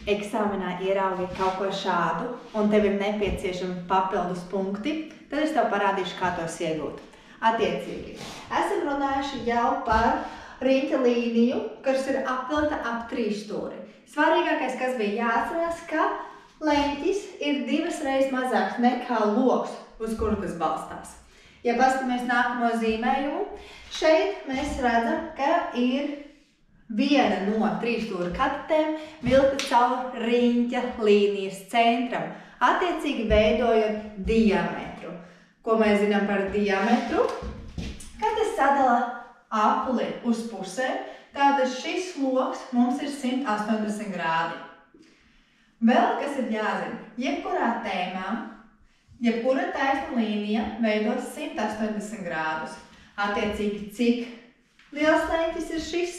eksāmenā ieraugi kaut ko šādu un tev ir nepieciešami papildus punkti, tad es tev parādīšu, kā tos iegūt. Attiecīgi, esam runājuši jau par riņķa līniju, kas ir apvilkta ap trīsstūri. Svarīgākais, kas bija jāatcerās, ka leņķis ir 2 reizes mazāks nekā loks, uz kuru tas balstās. Ja paskatāmies nākamo zīmējumu, šeit mēs redzam, ka ir viena no trīsstūra katetēm vilkta caur riņķa līnijas centram, attiecīgi veidojot diametru. Ko mēs zinām par diametru? Kad tas sadala apli uz pusēm, tātad šis loks mums ir 180 grādi. Vēl kas ir jāzina, jebkurā tēmā, jebkura taisna līnija veidos 180 grādus. Attiecīgi, cik liels leņķis ir šis?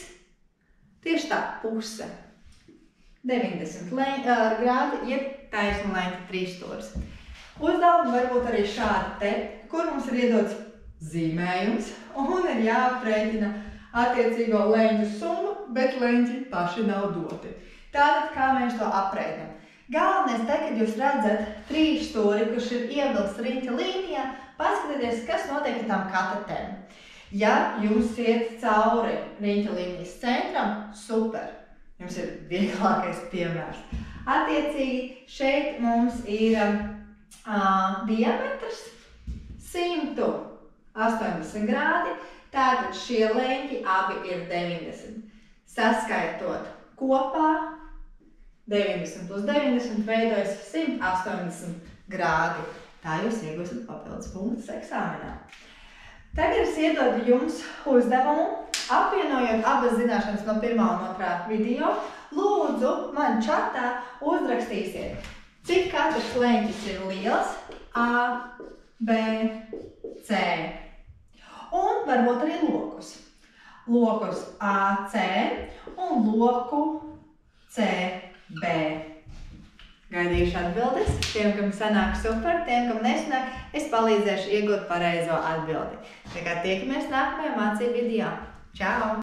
Tieši tā, puse. 90 grādi, jeb taisna leņķa trīsstūris. Uzdevumi varbūt arī šādi te, kur mums ir iedots zīmējums un ir jāaprēķina attiecīgo leņķu summu, bet leņķi paši nav doti. Tātad, kā mēs to aprēķinām? Galvenais te, kad jūs redzat trīsstūri, kurš ir ievilkts riņķa līnijā, paskatieties, kas notiek ar tām katetēm. Ja jums iet cauri riņķa līnijas centram, super! Jums ir vieglākais piemērs. Attiecīgi, šeit mums ir diametrs 180 grādi, tātad šie leņķi abi ir 90. Saskaitot kopā, 90 plus 90 veidojas 180 grādi. Tā jūs iegūsiet papildus punktus eksāmenā. Tagad es iedodu jums uzdevumu, apvienojot abas zināšanas no 1. un 2. video. Lūdzu, man čatā uzrakstīsiet, cik katrs leņķis ir liels, A, B, C. Un varbūt arī lokus. Lokus A, C un loku C, B. Gaidīšu atbildes. Tiem, kam sanāk super, tiem, kam nesanāk, es palīdzēšu iegūt pareizo atbildi. Tā kā tiekamies nākamajā mācību video. Čau!